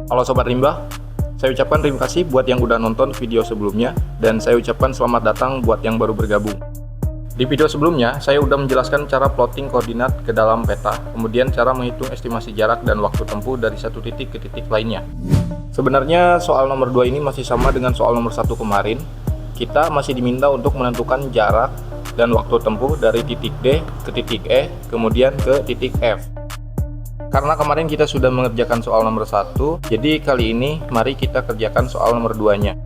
Halo Sobat Rimba, saya ucapkan terima kasih buat yang udah nonton video sebelumnya, dan saya ucapkan selamat datang buat yang baru bergabung. Di video sebelumnya, saya udah menjelaskan cara plotting koordinat ke dalam peta, kemudian cara menghitung estimasi jarak dan waktu tempuh dari satu titik ke titik lainnya. Sebenarnya soal nomor 2 ini masih sama dengan soal nomor 1 kemarin. Kita masih diminta untuk menentukan jarak dan waktu tempuh dari titik D ke titik E, kemudian ke titik F. Karena kemarin kita sudah mengerjakan soal nomor 1, jadi kali ini mari kita kerjakan soal nomor 2-nya.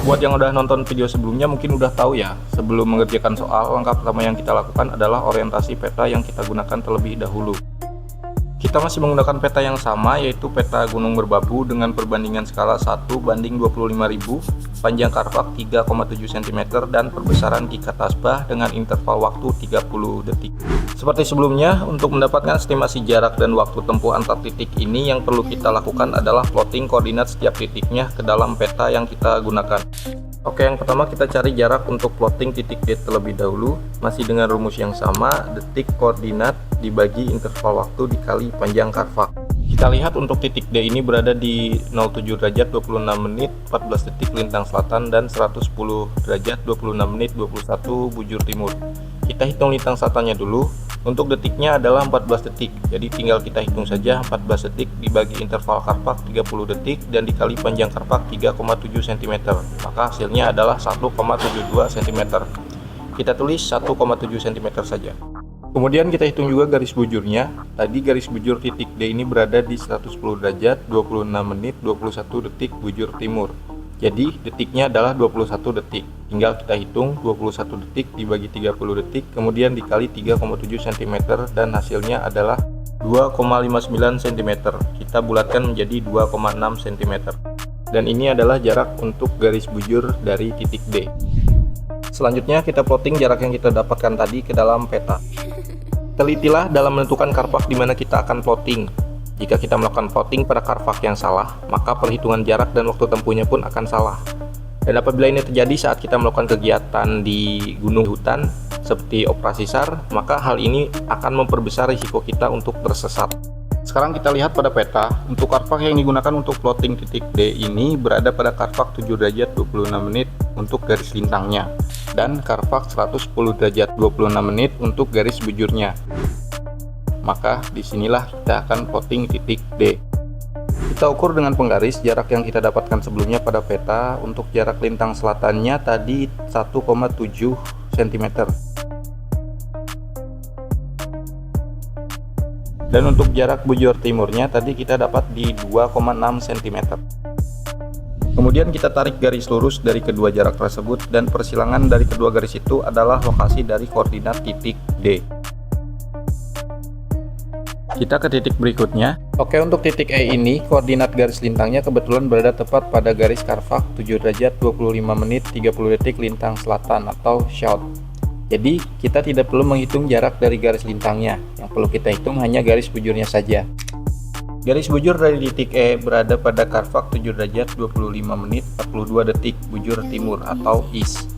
Buat yang udah nonton video sebelumnya mungkin udah tahu ya, sebelum mengerjakan soal, langkah pertama yang kita lakukan adalah orientasi peta yang kita gunakan terlebih dahulu. Kita masih menggunakan peta yang sama, yaitu peta gunung merbabu dengan perbandingan skala 1:25.000, panjang karpak 3,7 cm, dan perbesaran gikat tasbah dengan interval waktu 30 detik. Seperti sebelumnya, untuk mendapatkan estimasi jarak dan waktu tempuh antar titik ini, yang perlu kita lakukan adalah plotting koordinat setiap titiknya ke dalam peta yang kita gunakan. Oke, yang pertama kita cari jarak untuk plotting titik D terlebih dahulu, masih dengan rumus yang sama, detik koordinat dibagi interval waktu dikali panjang karpak. Kita lihat untuk titik D ini berada di 07 derajat 26 menit 14 detik lintang selatan dan 110 derajat 26 menit 21 bujur timur. Kita hitung lintang selatannya dulu. Untuk detiknya adalah 14 detik, jadi tinggal kita hitung saja 14 detik dibagi interval karpak 30 detik dan dikali panjang karpak 3,7 cm, maka hasilnya adalah 1,72 cm. Kita tulis 1,7 cm saja. Kemudian kita hitung juga garis bujurnya. Tadi garis bujur titik D ini berada di 110 derajat 26 menit 21 detik bujur timur. Jadi detiknya adalah 21 detik. Tinggal kita hitung 21 detik dibagi 30 detik, kemudian dikali 3,7 cm, dan hasilnya adalah 2,59 cm. Kita bulatkan menjadi 2,6 cm. Dan ini adalah jarak untuk garis bujur dari titik D. Selanjutnya kita plotting jarak yang kita dapatkan tadi ke dalam peta. Telitilah dalam menentukan karpak di mana kita akan plotting. Jika kita melakukan plotting pada karpak yang salah, maka perhitungan jarak dan waktu tempuhnya pun akan salah. Dan apabila ini terjadi saat kita melakukan kegiatan di gunung hutan seperti operasi SAR, maka hal ini akan memperbesar risiko kita untuk tersesat. Sekarang kita lihat pada peta, untuk karpak yang digunakan untuk plotting titik D ini berada pada karpak 7 derajat 26 menit untuk garis lintangnya, dan karpak 110 derajat 26 menit untuk garis bujurnya. Maka disinilah kita akan plotting titik D. Kita ukur dengan penggaris jarak yang kita dapatkan sebelumnya pada peta. Untuk jarak lintang selatannya tadi 1,7 cm. Dan untuk jarak bujur timurnya tadi kita dapat di 2,6 cm. Kemudian kita tarik garis lurus dari kedua jarak tersebut, dan persilangan dari kedua garis itu adalah lokasi dari koordinat titik D. Kita ke titik berikutnya. Oke, untuk titik E ini koordinat garis lintangnya kebetulan berada tepat pada garis karpak 7 derajat 25 menit 30 detik lintang selatan atau south. Jadi kita tidak perlu menghitung jarak dari garis lintangnya, yang perlu kita hitung hanya garis bujurnya saja. Garis bujur dari titik E berada pada karpak 7 derajat 25 menit 42 detik bujur timur atau east.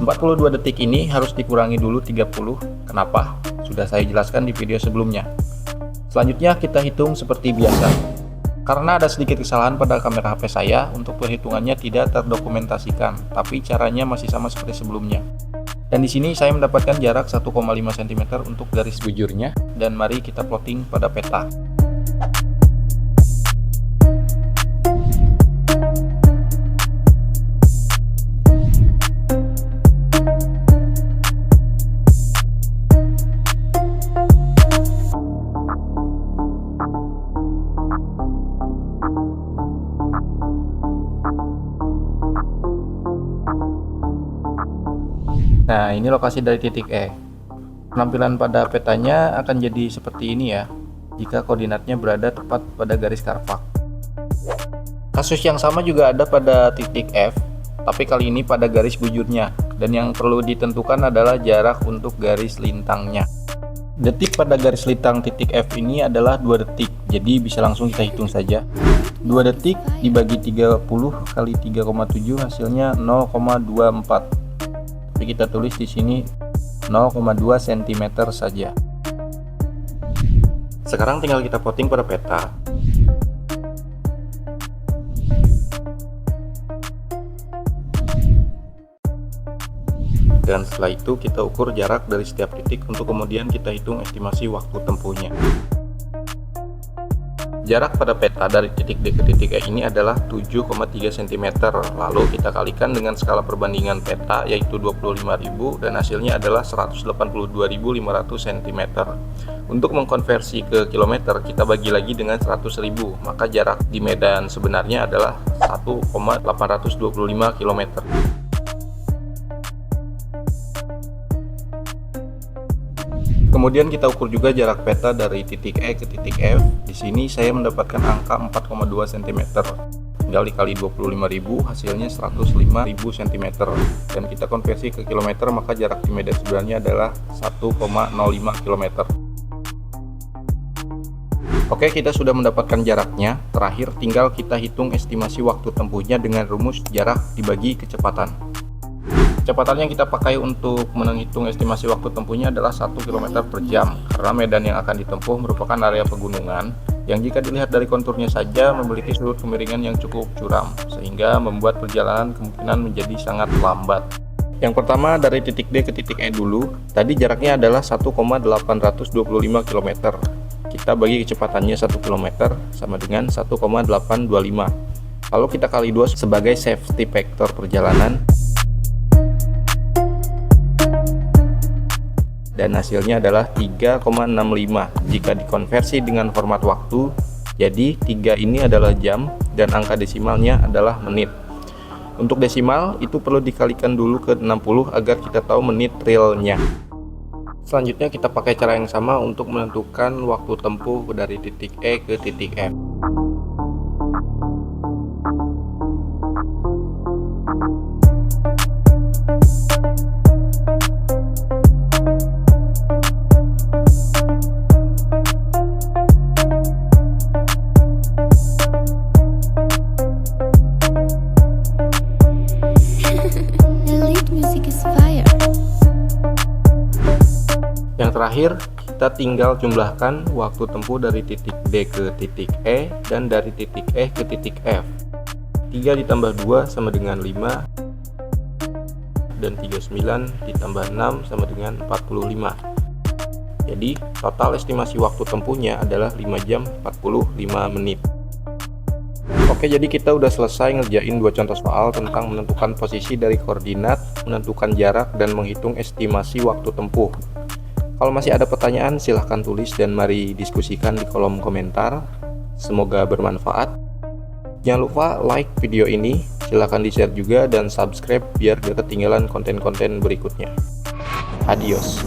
42 detik ini harus dikurangi dulu 30. Kenapa? Sudah saya jelaskan di video sebelumnya. Selanjutnya kita hitung seperti biasa. Karena ada sedikit kesalahan pada kamera HP saya, untuk perhitungannya tidak terdokumentasikan, tapi caranya masih sama seperti sebelumnya. Dan di sini saya mendapatkan jarak 1,5 cm untuk garis bujurnya, dan mari kita plotting pada peta. Nah, ini lokasi dari titik E. Penampilan pada petanya akan jadi seperti ini ya, jika koordinatnya berada tepat pada garis karpak. Kasus yang sama juga ada pada titik F, tapi kali ini pada garis bujurnya, dan yang perlu ditentukan adalah jarak untuk garis lintangnya. Detik pada garis lintang titik F ini adalah 2 detik, jadi bisa langsung kita hitung saja. 2 detik dibagi 30 kali 3,7 hasilnya 0,24. Tapi kita tulis di sini 0,2 cm saja. Sekarang tinggal kita plotting pada peta. Dan setelah itu kita ukur jarak dari setiap titik untuk kemudian kita hitung estimasi waktu tempuhnya. Jarak pada peta dari titik D ke titik E ini adalah 7,3 cm. Lalu kita kalikan dengan skala perbandingan peta yaitu 25.000 dan hasilnya adalah 182.500 cm. Untuk mengkonversi ke kilometer kita bagi lagi dengan 100.000, maka jarak di medan sebenarnya adalah 1,825 km. Kemudian kita ukur juga jarak peta dari titik E ke titik F. Di sini saya mendapatkan angka 4,2 cm. Tinggal dikali 25.000, hasilnya 105.000 cm. Dan kita konversi ke kilometer, maka jarak di medan sebenarnya adalah 1,05 km. Oke, kita sudah mendapatkan jaraknya. Terakhir tinggal kita hitung estimasi waktu tempuhnya dengan rumus jarak dibagi kecepatan. Kecepatan yang kita pakai untuk menghitung estimasi waktu tempuhnya adalah 1 km per jam, karena medan yang akan ditempuh merupakan area pegunungan yang jika dilihat dari konturnya saja memiliki sudut kemiringan yang cukup curam, sehingga membuat perjalanan kemungkinan menjadi sangat lambat. Yang pertama dari titik D ke titik E dulu, tadi jaraknya adalah 1,825 km. Kita bagi kecepatannya 1 km sama dengan 1,825. Lalu kita kali 2 sebagai safety factor perjalanan. Dan hasilnya adalah 3,65. Jika dikonversi dengan format waktu, jadi 3 ini adalah jam dan angka desimalnya adalah menit. Untuk desimal itu perlu dikalikan dulu ke 60 agar kita tahu menit realnya. Selanjutnya kita pakai cara yang sama untuk menentukan waktu tempuh dari titik E ke titik F. Yang terakhir, kita tinggal jumlahkan waktu tempuh dari titik D ke titik E dan dari titik E ke titik F. 3 ditambah 2 sama dengan 5, dan 39 ditambah 6 sama dengan 45. Jadi total estimasi waktu tempuhnya adalah 5 jam 45 menit. Oke, jadi kita udah selesai ngerjain 2 contoh soal tentang menentukan posisi dari koordinat, menentukan jarak, dan menghitung estimasi waktu tempuh. Kalau masih ada pertanyaan, silahkan tulis dan mari diskusikan di kolom komentar. Semoga bermanfaat. Jangan lupa like video ini, silahkan di-share juga dan subscribe biar gak ketinggalan konten-konten berikutnya. Adios.